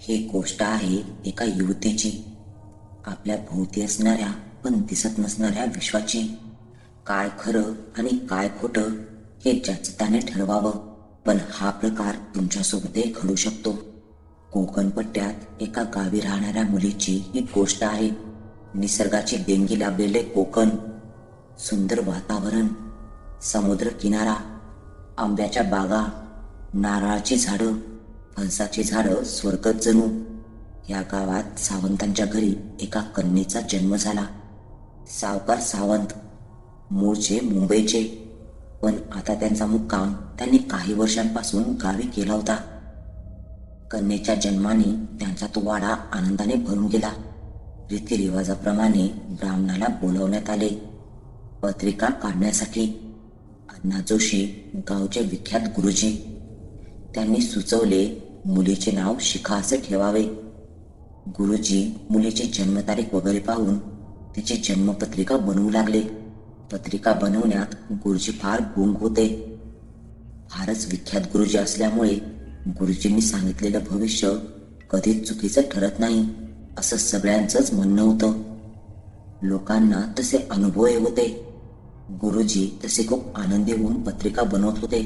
ही गोष्ट आहे एका युवतीची, आपल्या भोवती असणाऱ्या पण दिसत नसणाऱ्या विश्वाची. काय खरं आणि काय खोटं हे ज्याचं त्याने ठरवावं, पण हा प्रकार तुमच्यासोबतही घडू शकतो. कोकण पट्ट्यात एका गावी राहणाऱ्या मुलीची ही गोष्ट आहे. निसर्गाची देणगी लाभलेले कोकण, सुंदर वातावरण, समुद्र किनारा, आंब्याच्या बागा, नारळाची झाडं, फणसाची झाडं, स्वर्गच जणू. या गावात सावंतांच्या घरी एका कन्येचा जन्म झाला. सावकार सावंत, मूळचे मुंबईचे, पण आता त्यांचा मुक्काम त्यांनी काही वर्षांपासून गावी केला होता. कन्येच्या जन्माने त्यांचा तो वाडा आनंदाने भरून गेला. रीतिरिवाजाप्रमाणे ब्राह्मणाला बोलवण्यात आले पत्रिका काढण्यासाठी. अण्णा जोशी, गावचे विख्यात गुरुजी, त्यांनी सुचवले मुलीचे नाव शिखा असे ठेवावे. गुरुजी मुलीची जन्मतारीख वगैरे पाहून तिची जन्मपत्रिका बनवू लागले. पत्रिका बनवण्यात गुरुजी फार गुंग होते. फारच विख्यात गुरुजी असल्यामुळे गुरुजींनी सांगितलेलं भविष्य कधीच चुकीचं ठरत नाही असं सगळ्यांचंच म्हणणं होतं. लोकांना तसे अनुभवही होते. गुरुजी तसे खूप आनंदी होऊन पत्रिका बनवत होते.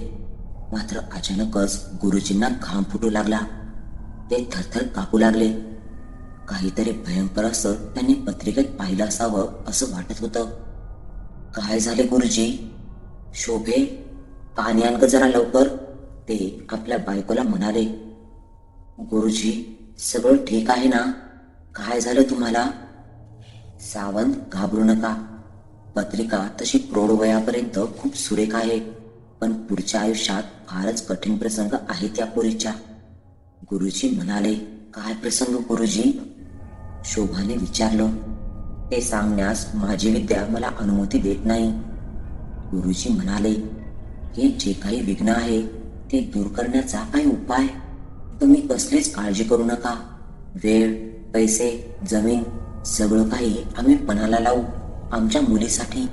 मात्र अचानकच गुरुजींना घाम फुटू लागला. ते थरथर कापू लागले. काहीतरी भयंकर असं त्यांनी पत्रिकेत पाहिलं असावं असं वाटत होतं. काय झाले गुरुजी? शोभे, पाणी आण ग जरा लवकर, ते आपल्या बायकोला म्हणाले. गुरुजी, सगळं ठीक आहे ना? काय झालं तुम्हाला? सावंत, घाबरू नका. पत्रिका तशी प्रौढ वयापर्यंत खूप सुरेख आहे, पण पुढच्या आयुष्यात फारच कठीण प्रसंग आहेत या पोरीच्या. गुरुजी म्हणाले. काय प्रसंग गुरुजी? शोभाने विचारलं. ते सांगण्यास माझी विद्या मला अनुमती देत नाही. गुरुजी म्हणाले. हे जे काही विघ्न आहे ते दूर करण्याचा काही उपाय? तुम्ही कसलीच काळजी करू नका. वेळ, पैसे, जमीन सगळं काही आम्ही पणाला लावू आमच्या मुलीसाठी.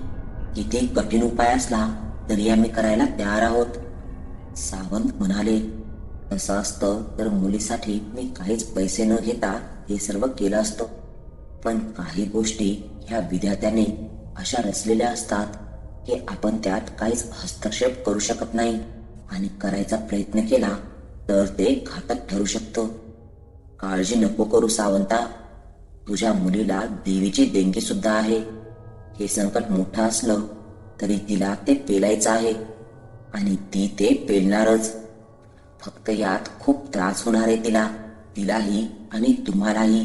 किती कठीण उपाय असला तरी आम्ही करायला तयार आहोत. सावंत म्हणाले. तसं असतं तर मुलीसाठी मी काहीच पैसे न घेता हे सर्व केलं असतं, पण काही गोष्टी ह्या विधात्याने अशा रचलेल्या असतात की आपण त्यात काहीच हस्तक्षेप करू शकत नाही, आणि करायचा प्रयत्न केला तर ते घातक ठरू शकतं. काळजी नको करू सावंता, तुझ्या मुलीला देवीची देणगी सुद्धा आहे. हे संकट मोठं असलं तरी तिला ते पेलायचं आहे, आणि ती ते पेलणारच. फक्त यात खूप त्रास होणार आहे तिलाही आणि तुम्हालाही.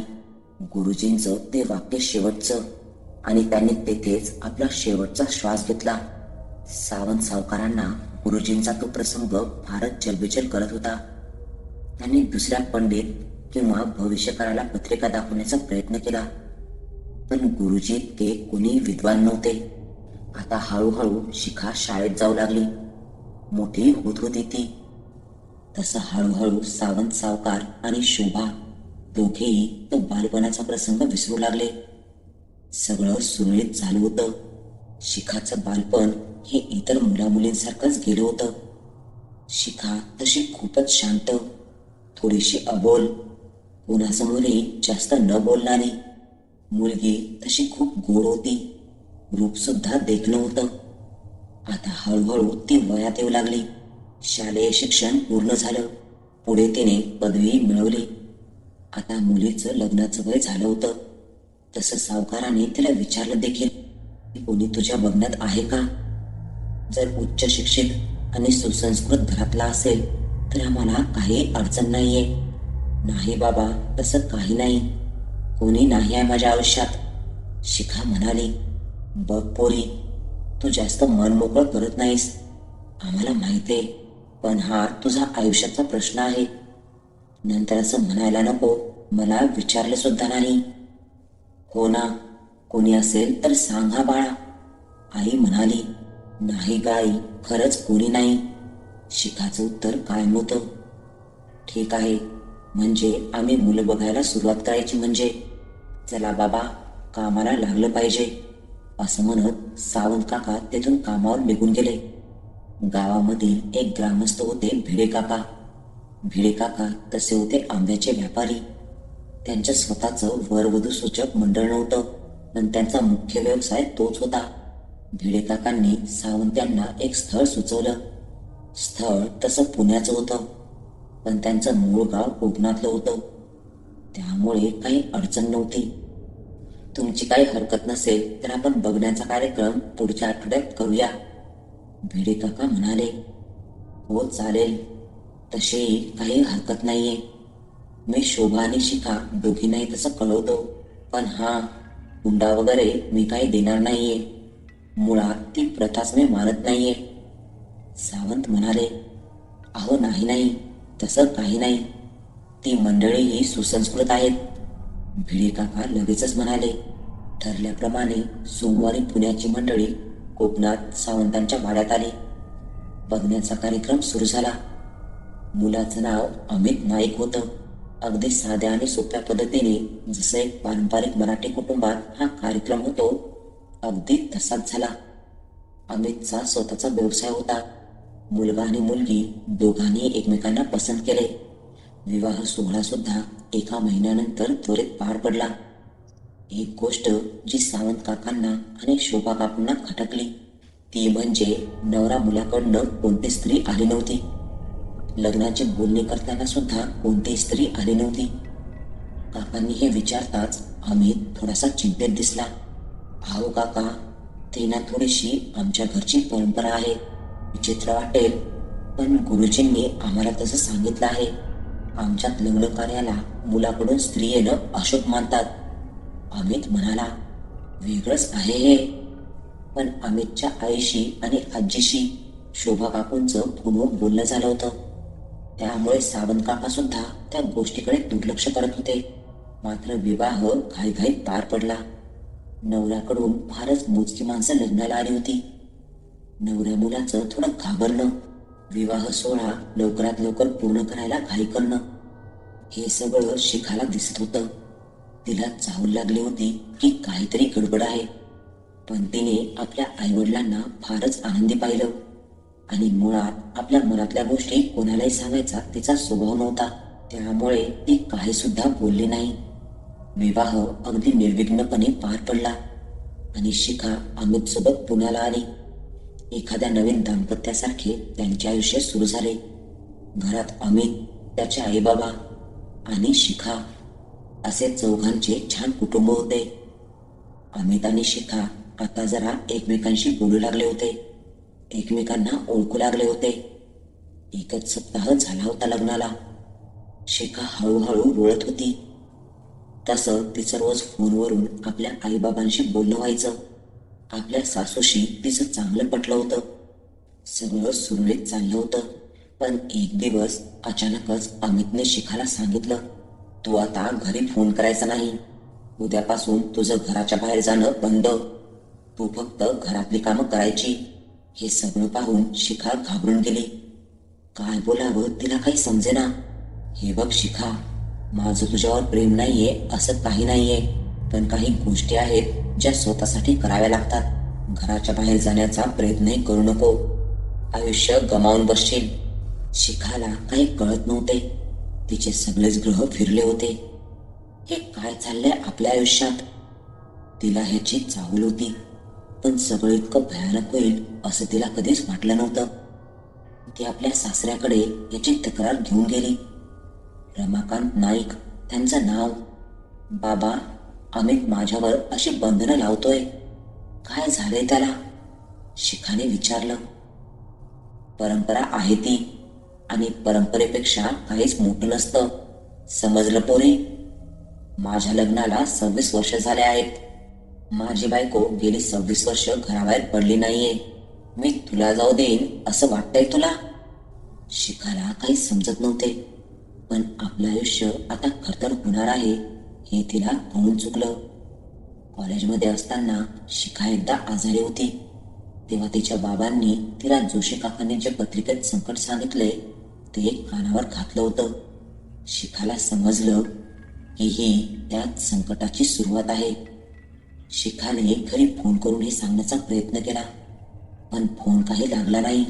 गुरुजींचं ते वाक्य शेवटचं, आणि त्यांनी तेथेच आपला शेवटचा श्वास घेतला. सावंत सावकारांना गुरुजींचा तो प्रसंग फारच चलबिचल करत होता. त्यांनी दुसऱ्या पंडित किंवा भविष्यकाराला पत्रिका दाखवण्याचा प्रयत्न केला, पण गुरुजी ते कोणी विद्वान नव्हते. आता हळूहळू शिखा शाळेत जाऊ लागली. मोठी होत होती ती. तसं हळूहळू सावंत सावकार आणि शोभा दोघेही तो बालपणाचा प्रसंग विसरू लागले. सगळं सुरळीत चालू होतं. शिखाचं बालपण हे इतर मुलामुलींसारखंच गेलं होतं. शिखा तशी खूपच शांत, थोडीशी अबोल, कोणासमोरही जास्त न बोलणारी. मुलगी तशी खूप गोड होती, रूप सुद्धा देखणं होतं. आता हळूहळू ती वयात येऊ लागली. शालेय शिक्षण पूर्ण झालं. पुढे तिने पदवी मिळवली. आता मुलीचं लग्नाचं वय झालं होतं. तसं सावकाराने तिला विचारलं देखील, कोणी तुझ्या बघण्यात आहे का? जर उच्च शिक्षित आणि सुसंस्कृत घरातला असेल तर आम्हाला काही अडचण नाहीये. नाही बाबा, तसं काही नाही, कोणी नाही आहे माझ्या आयुष्यात. शिखा म्हणाली. बघ पोरी, तू जास्त मन मोकळं करत नाहीस, आम्हाला माहिती आहे, पण हा तुझा आयुष्याचा प्रश्न आहे. नंतर असं म्हणायला नको, मला विचारलं सुद्धा नाही. हो ना, कोणी असेल तर सांग हा बाळा. आई म्हणाली. नाही गाई, खरंच कोणी नाही. शिखाचं उत्तर कायम होतं. ठीक आहे, म्हणजे आम्ही मुलं बघायला सुरुवात करायची म्हणजे. चला बाबा, कामाला लागलं पाहिजे, असं म्हणत सावंत काका तेथून कामावर निघून गेले. गावामधील एक ग्रामस्थ होते भिडे काका. भिडे काका तसे होते आंब्याचे व्यापारी. त्यांच्या स्वतःचं वरवधू सूचक मंडळ नव्हतं, पण त्यांचा मुख्य व्यवसाय तोच होता. भिडे काकांनी सावंत यांना एक स्थळ सुचवलं. स्थळ तसं पुण्याचं होतं, पण त्यांचं मूळ गाव कोकणातलं होतं. त्यामुळे काही अडचण नव्हती. तुमची काही हरकत नसेल तर आपण बघण्याचा कार्यक्रम पुढच्या आठवड्यात करूया, भिडे काका म्हणाले. हो चालेल, तशीही काही हरकत नाहीये. मी शोभा आणि शिखा दोघींनाही तसं कळवतो, पण हा हुंडा वगैरे मी काही देणार नाहीये. मुळात ती प्रथाच मी मानत नाहीये, सावंत म्हणाले. अहो नाही नाही, तसं काही नाही. ती मंडळी ही सुसंस्कृत आहेत, भिडे काका लगेचच म्हणाले. ठरल्याप्रमाणे सोमवारी पुण्याची मंडळी कोकणात सावंतांच्या वाड्यात आली. बघण्याचा कार्यक्रम सुरू झाला. मुलाचं नाव अमित नाईक होतं. अगदी साध्या आणि सोप्या पद्धतीने जसं एक पारंपरिक मराठी कुटुंबात हा कार्यक्रम होतो, अगदी तसाच झाला. अमितचा स्वतःचा व्यवसाय होता. मुलगा आणि मुलगी दोघांनी एकमेकांना पसंत केले. विवाह सोहळा सुद्धा एका महिन्यानंतर त्वरित पार पडला. एक गोष्ट जी सावंत काकांना आणि शोभा काकूंना खटकली, ती म्हणजे नवरा मुलाकडनं कोणती स्त्री आली नव्हती. लग्नाची बोलणी करताना सुद्धा कोणतीही स्त्री आली नव्हती. काकांनी हे विचारताच अमित थोडासा चिंतेत दिसला. अहो काका, ते ना थोडीशी आमच्या घरची परंपरा आहे. विचित्र वाटेल, पण गुरुजींनी आम्हाला तसं सांगितलं आहे. आमच्यात लग्न कार्याला मुलाकडून स्त्री येणं अशुभ मानतात, अमित म्हणाला. वेगळंच आहे हे. पण अमितच्या आईशी आणि आजीशी शोभा काकूंचं फोनवर बोलणं झालं होतं. त्यामुळे सावंत काका सुद्धा त्या गोष्टीकडे दुर्लक्ष करत होते. मात्र विवाह घाईघाईत पार पडला. नवऱ्याकडून फारच मोजकी माणसं लग्नाला आली होती. नवऱ्या मुलाचं थोडं घाबरणं, विवाह सोहळा लवकरात लवकर पूर्ण करायला घाई करणं, हे सगळं शिखाला दिसत होतं. तिला चाहूल लागली होती की काहीतरी गडबड आहे. पण तिने आपल्या आईवडिलांना फारच आनंदी पाहिलं आणि मुळात आपल्या मनातल्या गोष्टी कोणालाही सांगायचा तिचा स्वभाव नव्हता. त्यामुळे ती काही सुद्धा बोलली नाही. विवाह अगदी निर्विघ्नपणे पार पडला आणि शिखा अमित सोबत पुण्याला आली. एखाद्या नवीन दाम्पत्यासारखे त्यांचे आयुष्य सुरू झाले. घरात अमित, त्याचे आई बाबा आणि शिखा असे चौघांचे छान कुटुंब होते. अमित आणि शिखा आता जरा एकमेकांशी बोलू लागले होते. एकमेकांना ओळखू लागले होते. एकच सप्ताह झाला होता लग्नाला. शिखा हळूहळू वळत होती. तसं तिचं रोज फोनवरून आपल्या आईबाबांशी बोलणं व्हायचं. आपल्या सासूशी तिचं चांगलं पटलं होतं. सगळं सुरळीत चाललं होतं. पण एक दिवस अचानकच अमितने शिखाला सांगितलं, तू आता घरी फोन करायचा नाही. उद्यापासून तुझं घराच्या बाहेर जाणं बंद. तू फक्त घरातली कामं करायची. हे सगळं पाहून शिखा घाबरून गेली. काय बोलावं तिला काही समजेना. हे बघ शिखा, माझं तुझ्यावर प्रेम नाहीये असं काही नाहीये, पण काही गोष्टी आहेत ज्या स्वतःसाठी कराव्या लागतात. घराच्या बाहेर जाण्याचा प्रयत्नही करू नको. आयुष्य गमावून बसशील. शिखाला काही कळत नव्हते. तिचे सगळेच ग्रह फिरले होते. हे काय चाललंय आपल्या आयुष्यात? तिला ह्याची चाहूल होती, पण सगळं इतकं भयानक होईल असं तिला कधीच वाटलं नव्हतं. ती आपल्या सासऱ्याकडे याची तक्रार घेऊन गेली. रमाकांत नाईक त्यांचं नाव. बाबा, अमित माझ्यावर अशी बंधनं लावतोय. काय झालंय त्याला? शिखाने विचारलं. परंपरा आहे ती, आणि परंपरेपेक्षा काहीच मोठं नसतं. समजलं पोरे? माझ्या लग्नाला 26 वर्ष झाले आहेत. माझी बायको गेली 26 वर्ष घराबाहेर पडली नाहीये. मी तुला जाऊ देईन असं वाटतंय तुला? शिखाला काही समजत नव्हते. पण आपलं आयुष्य आता खतर होणार आहे हे तिला कळून चुकलं. कॉलेजमध्ये असताना शिखा एकदा आजारी होती. तेव्हा तिच्या बाबांनी तिला जोशी काकांनी जे पत्रिकेत संकट सांगितले ते कानावर घातलं होतं. शिखाला समजलं की ही त्यात संकटाची सुरुवात आहे. शिखाने घरी फोन करून हे सांगण्याचा प्रयत्न केला, पण फोन काही लागला नाही.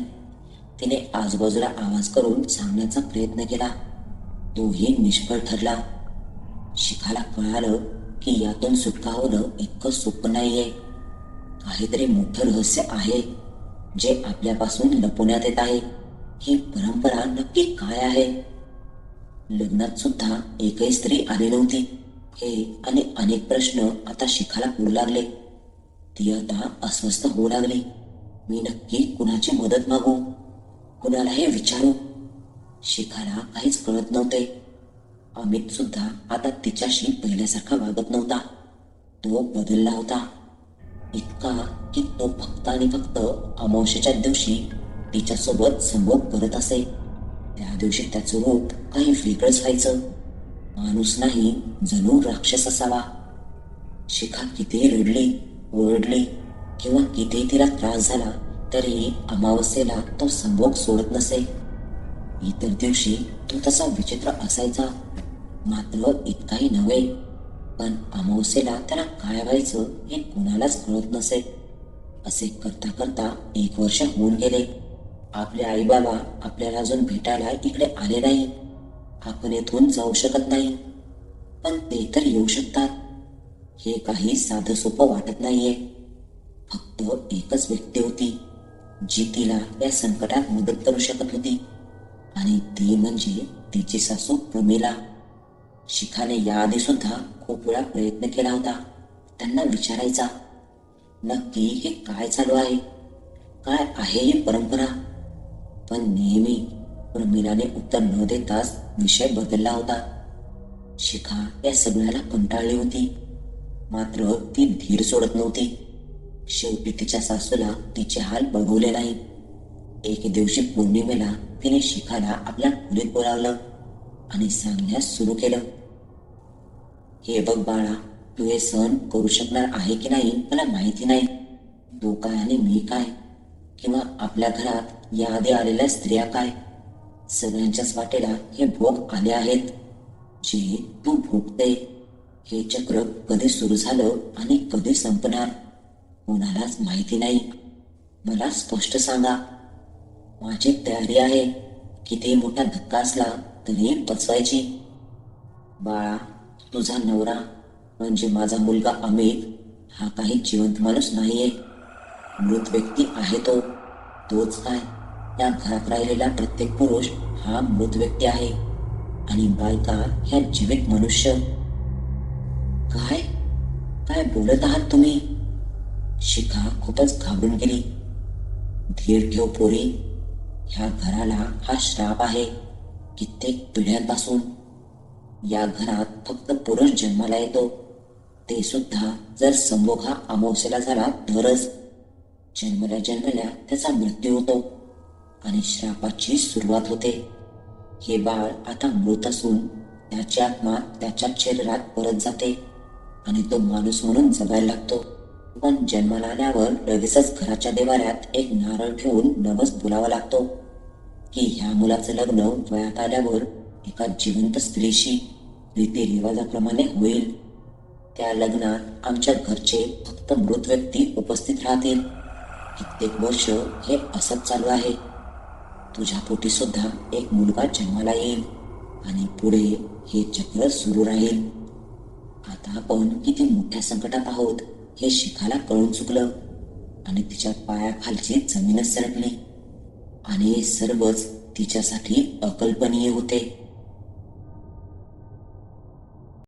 तिने आजूबाजूला आवाज करून सांगण्याचा प्रयत्न केला, तोही निष्फळ ठरला. शिखाला कळालं की यातून सुटका होणं इतकं सोपं नाहीये. काहीतरी मोठं रहस्य आहे जे आपल्यापासून लपवण्यात येत आहे. ही परंपरा नक्की काय आहे? लग्नात सुद्धा एकही स्त्री आली नव्हती. हे आणि अनेक प्रश्न आता शिखाला पडू लागले. ती आता अस्वस्थ होऊ लागली. मी नक्की कुणाची मदत मागू, कुणाला हे विचारू? शिखाला काहीच कळत नव्हते. अमित सुद्धा आता तिच्याशी पहिल्यासारखा वागत नव्हता. तो बदलला होता. इतका की तो फक्त आणि फक्त अमावस्येच्या दिवशी तिच्यासोबत संभोग करत असे. त्या दिवशी त्याचं रूप काही वेगळंच व्हायचं. माणूस नाही, जणू राक्षस असावा. शिखा कितीही रडली, ओरडली किंवा कितीही तिला त्रास झाला तरी अमावस्येला तो संभोग सोडत नसे. इतर दिवशी तो तसा विचित्र असायचा, मात्र इतकाही नव्हे. पण अमावस्येला त्याला काय व्हायचं हे कोणालाच कळत नसे. असे करता करता 1 वर्ष होऊन गेले. आपले आई बाबा आपल्याला अजून भेटायला इकडे आले नाही. आपण येथून जाऊ शकत नाही, पण ते तर येऊ शकतात. हे काही साधं सोपं वाटत नाहीये. फक्त एकच व्यक्ती होती जी तिला या संकटात मदत करू शकत होती, आणि ती म्हणजे तिची सासू प्रमिला. शिखाने याआधी सुद्धा खूप वेळा प्रयत्न केला होता त्यांना विचारायचा, नक्की हे काय चालू आहे, काय आहे ही परंपरा. पण नेहमी प्रमिलाने उत्तर न देताच विषय बदलला होता. शिखा या सगळ्याला कंटाळली होती, मात्र ती धीर सोडत नव्हती. शेवटी तिच्या सासूला तिचे हाल बघवले नाही. एक दिवशी पौर्णिमेला तिने शिखाला आपल्या खोलीत बोलावलं आणि सांगण्यास सुरू केलं, हे बघ बाळा, तू हे सहन करू शकणार आहे की नाही मला माहिती नाही. तू काय आणि मी काय, किंवा आपल्या घरात याआधी आलेल्या स्त्रिया काय, सगळ्यांच्याच वाटेला हे भोग आले आहेत जे तू भोगते. हे चक्र कधी सुरू झालं आणि कधी संपणार कोणालाच माहिती नाही. मला स्पष्ट सांगा. माझी तयारी आहे, किती मोठा धक्का असला तरी पचवायची. बाळा, तुझा नवरा म्हणजे माझा मुलगा अमित हा काही जिवंत माणूस नाहीये. मृत व्यक्ती आहे तो. तोच काय, या घरात राहिलेला प्रत्येक पुरुष हा मृत व्यक्ती आहे आणि बायका ह्या जीवित मनुष्य. काय काय बोलत आहात तुम्ही? शिखा खूपच घाबरून गेली. धीर ठेव पोरी, ह्या घराला हा श्राप आहे कित्येक पिढ्यांपासून. या घरात फक्त पुरुष जन्माला येतो, ते सुद्धा जर संभोग हा अमावस्येला झाला तरच. जन्मल्या जन्मल्या त्याचा मृत्यू होतो आणि श्रापाची सुरुवात होते. हे बाळ आता मृत असून त्याची आत्मा त्याच्या शरीरात परत जाते आणि तो माणूस म्हणून जगायला लागतो. पण जन्माला आल्यावर लगेचच घराच्या देवाऱ्यात एक नारळ ठेवून नवस बोलावा लागतो की ह्या मुलाचं लग्न वयात आल्यावर एका जिवंत स्त्रीशी रीतिरिवाजाप्रमाणे होईल. त्या लग्नात आमच्या घरचे फक्त मृत व्यक्ती उपस्थित राहतील. कित्येक वर्ष हे असंच चालू आहे. तुझ्या पोटी सुद्धा एक मुलगा जन्माला येईल आणि पुढे हे चक्र सुरू राहील. आता आपण किती मोठ्या संकटात आहोत हे शिखाला कळून चुकलं आणि तिच्या पायाखालची जमीनच सरकली आणि हे सर्वच तिच्यासाठी अकल्पनीय होते.